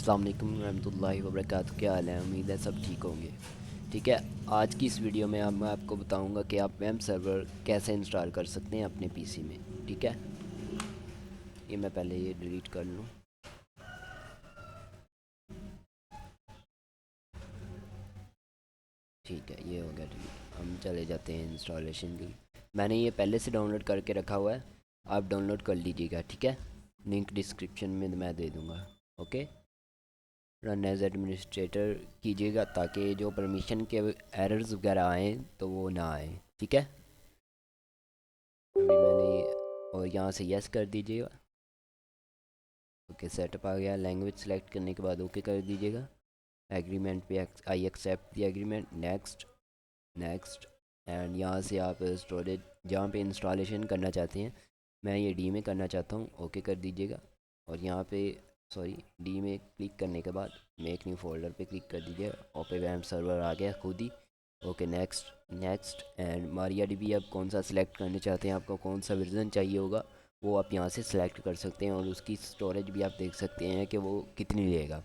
अस्सलाम वालेकुम रहमतुल्लाहि व बरकातहू। क्या हाल है? उम्मीद है सब ठीक होंगे। ठीक है, आज की इस वीडियो में मैं आपको बताऊंगा कि आप वेब सर्वर कैसे इंस्टॉल कर सकते हैं अपने पीसी में। ठीक है, ये मैं पहले ये डिलीट कर लूँ। ठीक है, ये हो गया डिलीट। हम चले जाते हैं इंस्टॉलेशन की। मैंने ये पहले से डाउनलोड करके रखा हुआ है, आप डाउनलोड कर लीजिएगा। ठीक है, लिंक डिस्क्रिप्शन में मैं दे दूँगा। ओके, रन एज एडमिनिस्ट्रेटर कीजिएगा ताकि जो परमिशन के एरर्स वगैरह आएँ तो वो ना आए। ठीक है, अभी मैंने और यहाँ से यस कर दीजिएगा। ओके, सेटअप आ गया। लैंग्वेज सेलेक्ट करने के बाद ओके कर दीजिएगा। एग्रीमेंट पे I accept the agreement, next next. And यहाँ से आप स्टोरेज जहाँ पे इंस्टॉलेशन करना चाहते हैं, मैं ये डी में करना चाहता हूँ, ओके कर दीजिएगा। और यहाँ पे सॉरी, डी में क्लिक करने के बाद मेक न्यू फोल्डर पे क्लिक कर दीजिएगा। ओपे वैम सर्वर आ गया खुद ही। Okay, next next. And MariaDB अब कौन सा सिलेक्ट करना चाहते हैं, आपको कौन सा वर्जन चाहिए होगा वो आप यहाँ से सिलेक्ट कर सकते हैं। और उसकी स्टोरेज भी आप देख सकते हैं कि वो कितनी लेगा।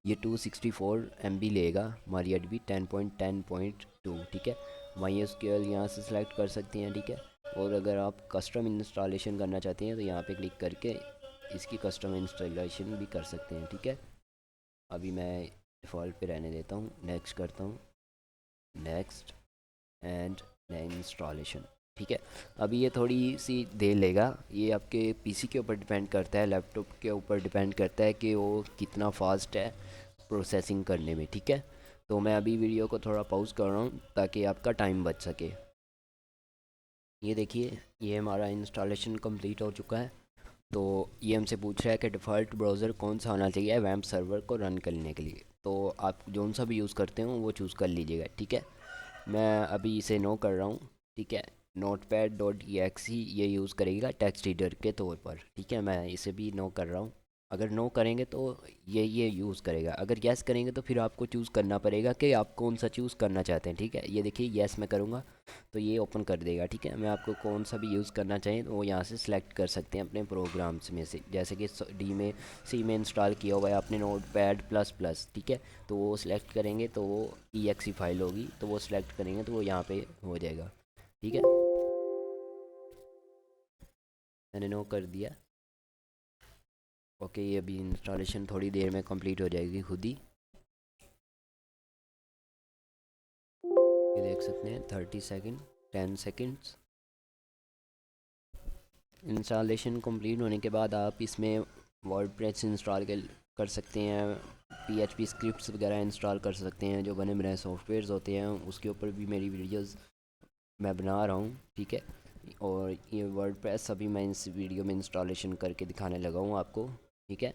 ये 264 MB लेगा मारिया डी 10.10.2। ठीक है, वाई एस क्यू यहाँ से सिलेक्ट कर सकते हैं। ठीक है, और अगर आप कस्टम इंस्टॉलेशन करना चाहते हैं तो यहाँ पे क्लिक करके इसकी कस्टम इंस्टॉलेशन भी कर सकते हैं। ठीक है, अभी मैं डिफ़ॉल्ट पे रहने देता हूँ, नेक्स्ट करता हूँ, नेक्स्ट एंड इंस्टॉलेशन। ठीक है, अभी ये थोड़ी सी देर लेगा। ये आपके पीसी के ऊपर डिपेंड करता है, लैपटॉप के ऊपर डिपेंड करता है कि वो कितना फास्ट है प्रोसेसिंग करने में। ठीक है, तो मैं अभी वीडियो को थोड़ा पॉज कर रहा हूँ ताकि आपका टाइम बच सके। ये देखिए, ये हमारा इंस्टॉलेशन कंप्लीट हो चुका है। तो ये हमसे पूछ रहा है कि डिफ़ॉल्ट ब्राउज़र कौन सा होना चाहिए वैम्प सर्वर को रन करने के लिए। तो आप जो सा भी यूज़ करते हो वो चूज़ कर लीजिएगा। ठीक है, मैं अभी इसे नो कर रहा हूँ। ठीक है, notepad.exe ये यूज़ करेगा टेक्स्ट रीडर के तौर पर। ठीक है, मैं इसे भी नो कर रहा हूँ। अगर नो करेंगे तो ये यूज़ करेगा, अगर यस करेंगे तो फिर आपको चूज़ करना पड़ेगा कि आप कौन सा चूज़ करना चाहते हैं। ठीक है, ये देखिए यस मैं करूँगा तो ये ओपन कर देगा। ठीक है, मैं आपको कौन सा भी यूज़ करना चाहें तो वो यहाँ से सिलेक्ट कर सकते हैं अपने प्रोग्राम्स में से। जैसे कि डी में सी में इंस्टॉल किया हुआ है आपने Notepad++। ठीक है, तो वो सिलेक्ट करेंगे तो वो exe फाइल होगी, तो वो सिलेक्ट करेंगे तो वो यहाँ पे हो जाएगा। ठीक है, मैंने नो कर दिया। ओके, ये अभी इंस्टॉलेशन थोड़ी देर में कंप्लीट हो जाएगी खुद ही। ये देख सकते हैं 30 सेकेंड, 10 सेकेंड्स। इंस्टॉलेशन कंप्लीट होने के बाद आप इसमें वर्डप्रेस इंस्टॉल कर सकते हैं, PHP स्क्रिप्ट्स वगैरह इंस्टॉल कर सकते हैं। जो बने बनाए सॉफ्टवेयर्स होते हैं उसके ऊपर भी मेरी वीडियोस मैं बना रहा हूँ। ठीक है, और ये वर्डप्रेस अभी मैं इस वीडियो में इंस्टॉलेशन करके दिखाने लगा हूँ आपको। ठीक है,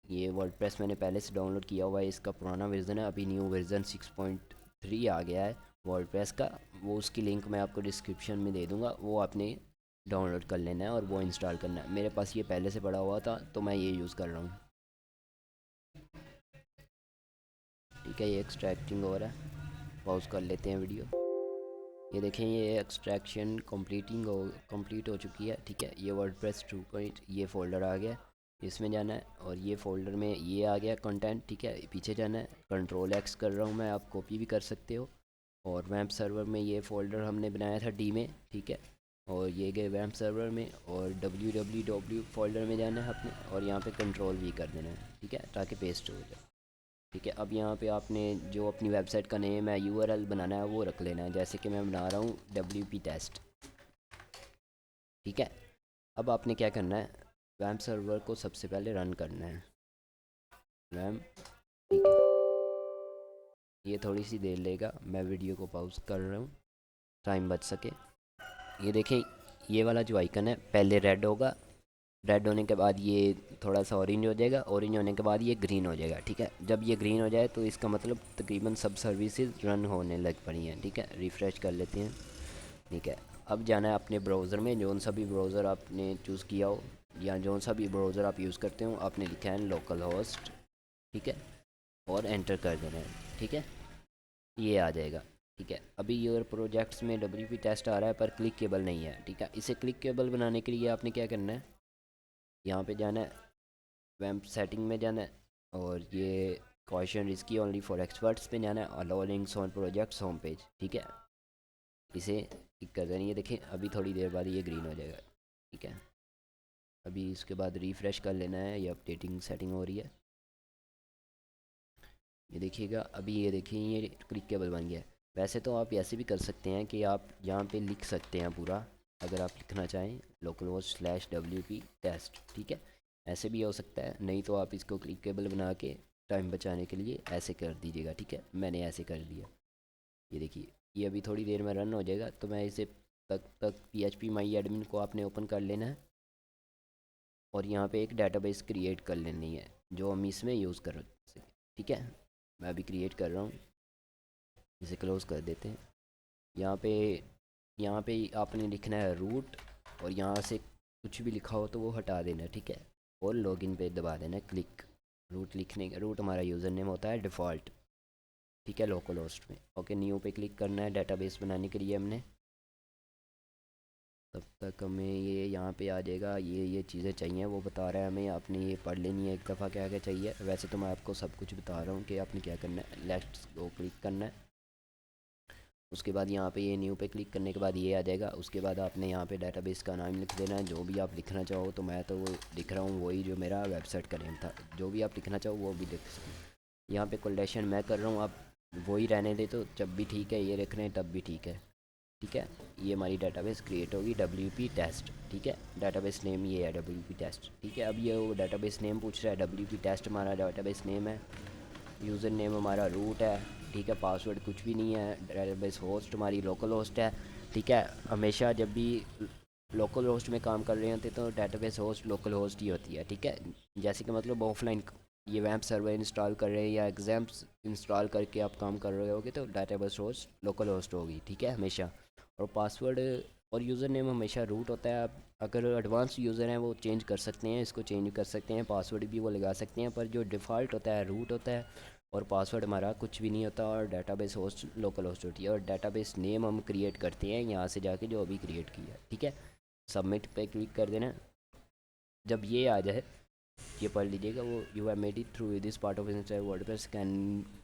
ये वर्डप्रेस मैंने पहले से डाउनलोड किया हुआ है, इसका पुराना वर्जन है, अभी न्यू वर्जन 6.3 आ गया है वर्डप्रेस का। वो उसकी लिंक मैं आपको डिस्क्रिप्शन में दे दूँगा, वो आपने डाउनलोड कर लेना है और वो इंस्टॉल करना है। मेरे पास ये पहले से पड़ा हुआ था तो मैं ये यूज़ कर रहा हूँ। ठीक है, ये एक्सट्रैक्टिंग हो रहा है, पॉज कर लेते हैं वीडियो। ये देखें, ये एक्सट्रैक्शन कंप्लीट हो चुकी है। ठीक है, ये वर्डप्रेस 2 ये फ़ोल्डर आ गया, इसमें जाना है और ये फ़ोल्डर में ये आ गया कंटेंट। ठीक है, पीछे जाना है, Ctrl+X कर रहा हूँ मैं, आप कॉपी भी कर सकते हो। और वैम्प सर्वर में ये फ़ोल्डर हमने बनाया था डी में। ठीक है, और ये गए वैम्प सर्वर में, और www फोल्डर में जाना है अपने, और यहाँ पे कंट्रोल भी कर देना है। ठीक है, ताकि पेस्ट हो जाए। ठीक है, अब यहाँ पे आपने जो अपनी वेबसाइट का नेम है URL बनाना है वो रख लेना है, जैसे कि मैं बना रहा हूँ WP टेस्ट। ठीक है, अब आपने क्या करना है, वैम्प सर्वर को सबसे पहले रन करना है, वैम्प। ठीक है, ये थोड़ी सी देर लेगा, मैं वीडियो को पॉज कर रहा हूँ, टाइम बच सके। ये देखें, ये वाला जो आइकन है पहले रेड होगा, रेड होने के बाद ये थोड़ा सा ऑरेंज हो जाएगा, ऑरेंज होने के बाद ये ग्रीन हो जाएगा। ठीक है, जब ये ग्रीन हो जाए तो इसका मतलब तकरीबन सब सर्विसेज रन होने लग पड़ी हैं। ठीक है, रिफ़्रेश कर लेते हैं। ठीक है, अब जाना है अपने ब्राउज़र में, जौन सा भी ब्राउज़र आपने चूज़ किया हो या जौन सा भी ब्राउज़र आप यूज़ करते हो, आपने लिखा है लोकल होस्ट। ठीक है, और एंटर कर देना है। ठीक है, ये आ जाएगा। ठीक है, अभी योर प्रोजेक्ट्स में WP टेस्ट आ रहा है पर क्लिक केबल नहीं है। ठीक है, इसे क्लिक केबल बनाने के लिए आपने क्या करना है, यहाँ पे जाना है, वैम्प सेटिंग में जाना है और ये question risky only for experts पे जाना है, allow links on projects home page, ठीक है। इसे टिक कर देना, ये देखें अभी थोड़ी देर बाद ये ग्रीन हो जाएगा, ठीक है। अभी इसके बाद रिफ़्रेश कर लेना है, ये अपडेटिंग सेटिंग हो रही है। ये देखिएगा अभी, ये देखिए ये क्लिकेबल बन गया है। वैसे तो आप ऐसे भी कर सकते हैं कि आप यहाँ पे लिख सकते हैं पूरा, अगर आप लिखना चाहें localhost/wp टेस्ट, ठीक है। ऐसे भी हो सकता है, नहीं तो आप इसको क्लिकेबल बना के टाइम बचाने के लिए ऐसे कर दीजिएगा, ठीक है। मैंने ऐसे कर दिया, ये देखिए ये अभी थोड़ी देर में रन हो जाएगा। तो मैं इसे तक PHP माई एडमिन को आपने ओपन कर लेना है और यहाँ पे एक डेटाबेस क्रिएट कर लेनी है जो हम इसमें यूज़ कर सकें, ठीक है। मैं अभी क्रिएट कर रहा हूँ, इसे क्लोज़ कर देते हैं। यहाँ पे आपने लिखना है रूट, और यहाँ से कुछ भी लिखा हो तो वो हटा देना, ठीक है। और लॉगिन पे दबा देना क्लिक। रूट लिखने का, रूट हमारा यूज़र नेम होता है डिफ़ॉल्ट, ठीक है, लोकल होस्ट में। ओके, न्यू पे क्लिक करना है डेटाबेस बनाने के लिए हमने। तब तक हमें ये यहाँ पे आ जाएगा, ये चीज़ें चाहिए वो बता रहा है हमें, आपने ये पढ़ लेनी है एक दफ़ा क्या क्या चाहिए। वैसे तो मैं आपको सब कुछ बता रहा हूँ कि आपने क्या करना है। लेट्स को क्लिक करना है, उसके बाद यहाँ पे ये न्यू पे क्लिक करने के बाद ये आ जाएगा। उसके बाद आपने यहाँ पे डेटाबेस का नाम लिख देना है, जो भी आप लिखना चाहो। तो मैं तो वो लिख रहा हूँ वही जो मेरा वेबसाइट का नेम था, जो भी आप लिखना चाहो वो भी लिख सकते। यहाँ पे कोलेक्शन मैं कर रहा हूँ, आप वही रहने दे तो जब भी ठीक है, ये लिख रहे हैं तब भी ठीक है, ठीक है। ये हमारी डेटाबेस क्रिएट होगी WP टेस्ट, ठीक है। डेटाबेस नेम ये है WP टेस्ट, ठीक है। अब ये वो डेटाबेस नेम पूछ रहा है, WP टेस्ट हमारा डेटाबेस नेम है, यूज़र नेम हमारा रूट है, ठीक है। पासवर्ड कुछ भी नहीं है, डेटाबेस होस्ट हमारी लोकल होस्ट है, ठीक है। हमेशा जब भी लोकल होस्ट में काम कर रहे होते तो डेटाबेस होस्ट लोकल होस्ट ही होती है, ठीक है। जैसे कि मतलब ऑफलाइन ये वैम्प सर्वर इंस्टॉल कर रहे हैं या एग्जाम्स इंस्टॉल करके आप काम कर रहे होगे तो डेटाबेस होस्ट लोकल होस्ट होगी, ठीक है, हमेशा। और पासवर्ड और यूज़र नेम हमेशा रूट होता है। आप अगर एडवांस यूज़र हैं वो चेंज कर सकते हैं, इसको चेंज कर सकते हैं, पासवर्ड भी वो लगा सकते हैं, पर जो डिफ़ॉल्ट होता है रूट होता है। और पासवर्ड हमारा कुछ भी नहीं होता, और डेटाबेस होस्ट लोकल होस्ट होती है। और डेटाबेस नेम हम क्रिएट करते हैं यहाँ से जाके, जो अभी क्रिएट किया, ठीक है। सबमिट पे क्लिक कर देना। जब ये आ जाए, ये पढ़ लीजिएगा, वो you have made it through this part of WordPress can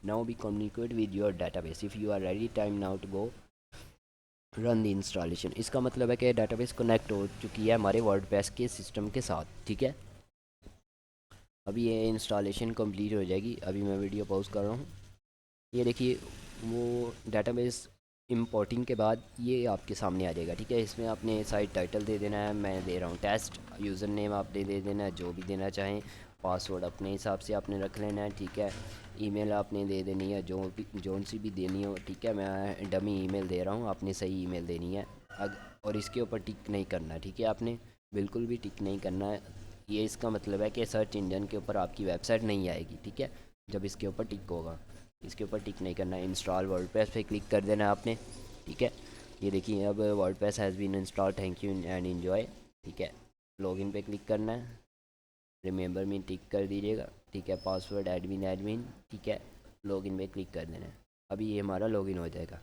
now be communicate with your database if you are ready time now to go run the installation. इसका मतलब है कि डेटाबेस कनेक्ट हो चुकी है हमारे वर्डप्रेस के सिस्टम के साथ, ठीक है। अभी ये इंस्टॉलेशन कंप्लीट हो जाएगी। अभी मैं वीडियो पॉज कर रहा हूँ। ये देखिए वो डेटाबेस इंपोर्टिंग के बाद ये आपके सामने आ जाएगा, ठीक है। इसमें आपने साइट टाइटल दे देना है, मैं दे रहा हूँ टेस्ट। यूज़र नेम आपने दे देना है जो भी देना चाहें, पासवर्ड अपने हिसाब से आपने रख लेना है, ठीक है। ईमेल आपने दे देनी है जोन सी भी देनी हो, ठीक है। मैं डमी ईमेल दे रहा हूँ, आपने सही ईमेल देनी है। और इसके ऊपर टिक नहीं करना, ठीक है। आपने बिल्कुल भी टिक नहीं करना है। ये इसका मतलब है कि सर्च इंजन के ऊपर आपकी वेबसाइट नहीं आएगी, ठीक है, जब इसके ऊपर टिक होगा। इसके ऊपर टिक नहीं करना है। इंस्टॉल वर्डप्रेस पे क्लिक कर देना है आपने, ठीक है। ये देखिए अब WordPress has been install, thank you and enjoy, ठीक है। लॉगिन पे क्लिक करना है, रिमेंबर में टिक कर दीजिएगा, ठीक है। पासवर्ड एडमिन, ठीक है। लॉगिन पे क्लिक कर देना है। अभी ये हमारा लॉगिन हो जाएगा।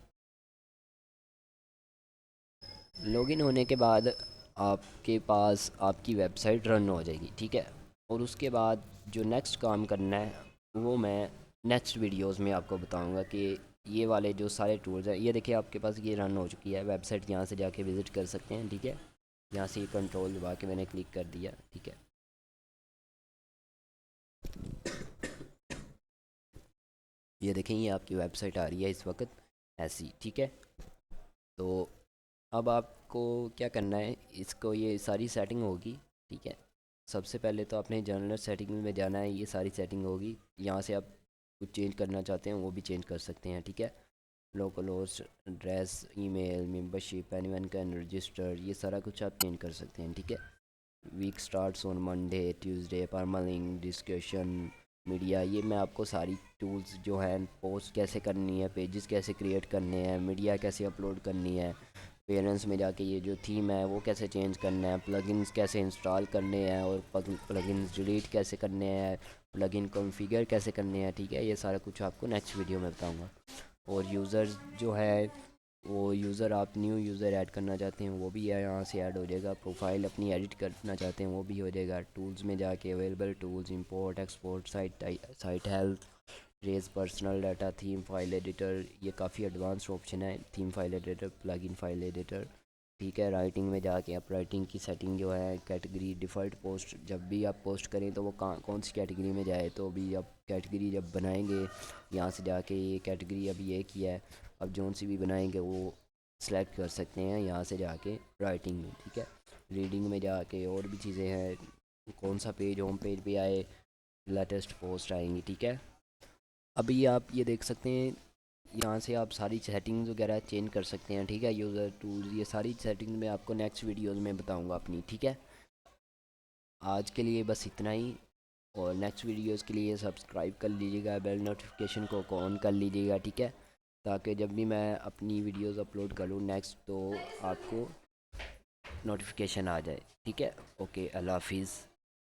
लॉगिन होने के बाद आपके पास आपकी वेबसाइट रन हो जाएगी, ठीक है। और उसके बाद जो नेक्स्ट काम करना है वो मैं नेक्स्ट वीडियोस में आपको बताऊंगा कि ये वाले जो सारे टूल्स हैं, ये देखिए आपके पास ये रन हो चुकी है वेबसाइट, यहाँ से जाके विज़िट कर सकते हैं, ठीक है। यहाँ से ये कंट्रोल दबा के मैंने क्लिक कर दिया, ठीक है। ये देखें ये आपकी वेबसाइट आ रही है इस वक्त ऐसी, ठीक है। तो अब आपको क्या करना है, इसको ये सारी सेटिंग होगी, ठीक है। सबसे पहले तो आपने जनरल सेटिंग में जाना है, ये सारी सेटिंग होगी। यहाँ से आप कुछ चेंज करना चाहते हैं वो भी चेंज कर सकते हैं, ठीक है। Local host address email membership anyone can register, ये सारा कुछ आप चेंज कर सकते हैं, ठीक है। Week starts on Monday Tuesday, permalink discussion media, ये मैं आपको सारी टूल्स जो हैं, पोस्ट कैसे करनी है, पेजेस कैसे क्रिएट करने हैं, मीडिया कैसे अपलोड करनी है, पेरेंट्स में जाके ये जो थीम है वो कैसे चेंज करना है, प्लगइन्स कैसे इंस्टॉल करने हैं और प्लगइन्स डिलीट कैसे करने हैं, प्लगइन कॉन्फ़िगर कैसे करने हैं, ठीक है। ये सारा कुछ आपको नेक्स्ट वीडियो में बताऊंगा। और यूज़र्स जो है वो यूज़र आप न्यू यूज़र ऐड करना चाहते हैं वो भी यहाँ से ऐड हो जाएगा। प्रोफाइल अपनी एडिट करना चाहते हैं वो भी हो जाएगा। टूल्स में जाके available tools, import export, site health, erase personal data, theme file editor, ये काफ़ी एडवांस ऑप्शन है। Theme file editor, plugin file editor, ठीक है। राइटिंग में जाके आप राइटिंग की सेटिंग जो है, कैटेगरी, डिफ़ॉल्ट पोस्ट, जब भी आप पोस्ट करें तो वो कौन सी कैटेगरी में जाए, तो अभी आप कैटेगरी जब बनाएंगे यहाँ से जाके ये कैटेगरी अभी ये किया है, अब जौन सी भी बनाएंगे वो सेलेक्ट कर सकते हैं यहाँ से जाके राइटिंग में, ठीक है। रीडिंग में जाके और भी चीज़ें हैं, कौन सा पेज होम पेज पे आए, लेटेस्ट पोस्ट आएंगी, ठीक है। अभी आप ये देख सकते हैं यहाँ से आप सारी सेटिंग्स वगैरह चेंज कर सकते हैं, ठीक है। यूज़र टूल्स, ये सारी सेटिंग्स मैं आपको नेक्स्ट वीडियोस में बताऊंगा अपनी, ठीक है। आज के लिए बस इतना ही, और नेक्स्ट वीडियोस के लिए सब्सक्राइब कर लीजिएगा, बेल नोटिफिकेशन को ऑन कर लीजिएगा, ठीक है, ताकि जब भी मैं अपनी वीडियोस अपलोड करूँ नेक्स्ट तो आपको नोटिफिकेशन आ जाए, ठीक है। ओके, अल्लाह हाफिज़।